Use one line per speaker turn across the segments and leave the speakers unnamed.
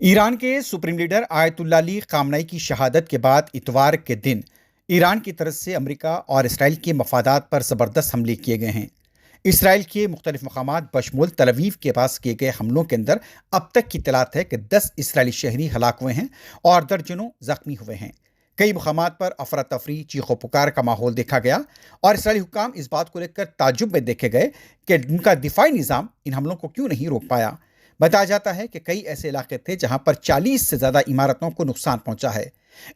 ایران کے supreme leader آیت اللہ علی خامنئی کی شہادت کے بعد اتوار کے دن ایران کی طرف سے امریکہ اور اسرائیل کے مفادات پر زبردست حملے کیے گئے ہیں۔ اسرائیل کے مختلف مقامات بشمول تل ابیب کے پاس کیے گئے حملوں کے اندر اب تک کی اطلاعات ہے کہ 10 اسرائیلی شہری ہلاک ہوئے ہیں اور درجنوں زخمی ہوئے ہیں۔ کئی مقامات پر افراتفری، چیخ و پکار کا ماحول دیکھا گیا اور اسرائیلی حکام اس بات کو لے کر تعجب میں دیکھے گئے کہ ان کا دفاعی نظام ان حملوں کو کیوں نہیں روک پایا۔ بتایا جاتا ہے کہ کئی ایسے علاقے تھے جہاں پر 40 سے زیادہ عمارتوں کو نقصان پہنچا ہے۔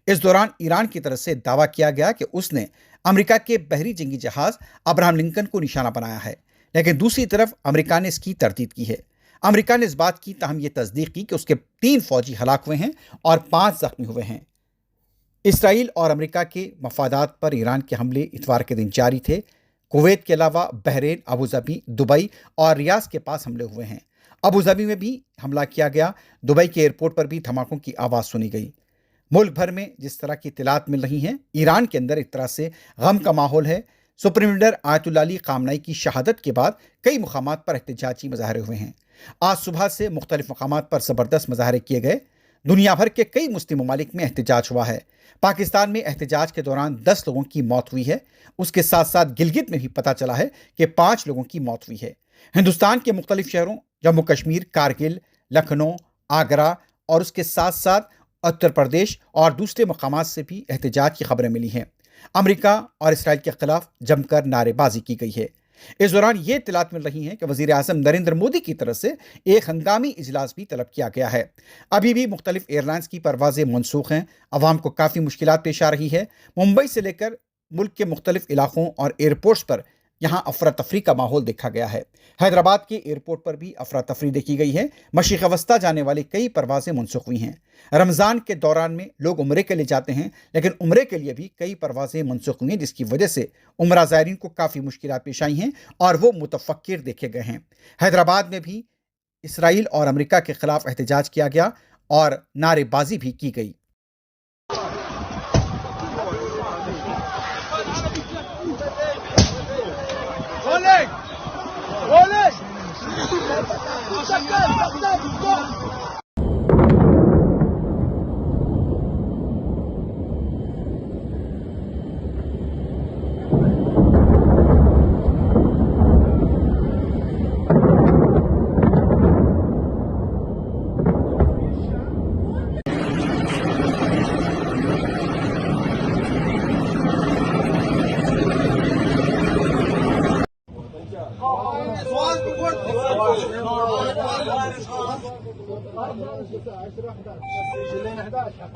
اس دوران ایران کی طرف سے دعویٰ کیا گیا کہ اس نے امریکہ کے بحری جنگی جہاز ابراہم لنکن کو نشانہ بنایا ہے، لیکن دوسری طرف امریکہ نے اس کی تردید کی ہے۔ امریکہ نے اس بات کی تاہم یہ تصدیق کی کہ اس کے 3 فوجی ہلاک ہوئے ہیں اور 5 زخمی ہوئے ہیں۔ اسرائیل اور امریکہ کے مفادات پر ایران کے حملے اتوار کے دن جاری تھے۔ کویت کے علاوہ بحرین، ابوظہبی، دبئی اور ریاض کے پاس حملے ہوئے ہیں۔ ابوظہبی میں بھی حملہ کیا گیا۔ دبئی کے ایئرپورٹ پر بھی دھماکوں کی آواز سنی گئی۔ ملک بھر میں جس طرح کی اطلاعات مل رہی ہیں، ایران کے اندر ایک طرح سے غم کا ماحول ہے۔ سپریم لیڈر آیت اللہ علی خامنئی کی شہادت کے بعد کئی مقامات پر احتجاجی مظاہرے ہوئے ہیں۔ آج صبح سے مختلف مقامات پر زبردست مظاہرے کیے گئے۔ دنیا بھر کے کئی مسلم ممالک میں احتجاج ہوا ہے۔ پاکستان میں احتجاج کے دوران 10 لوگوں کی موت ہوئی ہے۔ اس کے ساتھ ساتھ گلگت میں بھی پتہ چلا ہے کہ 5 لوگوں کی موت ہوئی ہے۔ ہندوستان کے مختلف شہروں جموں کشمیر، کارگل، لکھنؤ، آگرہ اور اس کے ساتھ ساتھ اتر پردیش اور دوسرے مقامات سے بھی احتجاج کی خبریں ملی ہیں۔ امریکہ اور اسرائیل کے خلاف جم کر نعرے بازی کی گئی ہے۔ اس دوران یہ اطلاعات مل رہی ہیں کہ وزیر اعظم نریندر مودی کی طرف سے ایک ہنگامی اجلاس بھی طلب کیا گیا ہے۔ ابھی بھی مختلف ایئر لائنز کی پروازیں منسوخ ہیں۔ عوام کو کافی مشکلات پیش آ رہی ہے۔ ممبئی سے لے کر ملک کے مختلف علاقوں اور ایئرپورٹس پر یہاں افراتفری کا ماحول دیکھا گیا ہے۔ حیدرآباد کے ایئرپورٹ پر بھی افراتفری دیکھی گئی ہے۔ مشرق وسطیٰ جانے والی کئی پروازیں منسوخ ہوئی ہیں۔ رمضان کے دوران میں لوگ عمرے کے لیے جاتے ہیں، لیکن عمرے کے لیے بھی کئی پروازیں منسوخ ہوئی ہیں، جس کی وجہ سے عمرہ زائرین کو کافی مشکلات پیش آئی ہیں اور وہ متفکر دیکھے گئے ہیں۔ حیدرآباد میں بھی اسرائیل اور امریکہ کے خلاف احتجاج کیا گیا اور نعرے بازی بھی کی گئی۔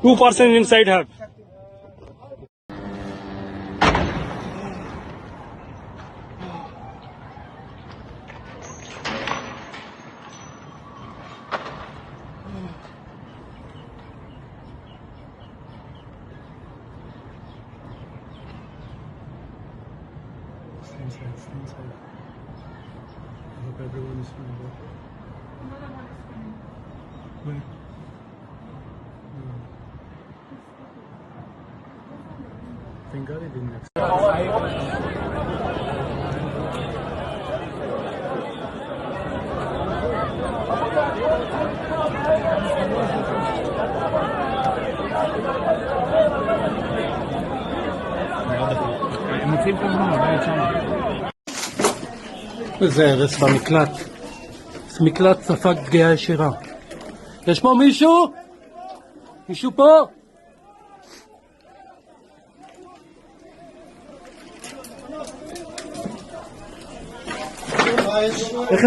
Two persons inside her. Stay inside. I hope everyone is fine. Wait. Thank God it didn't accept. הם מוצאים את הזמן, הבית שם. זה הרס במקלט. זה מקלט ספג פגיעה ישירה. יש פה מישהו? מישהו פה? איך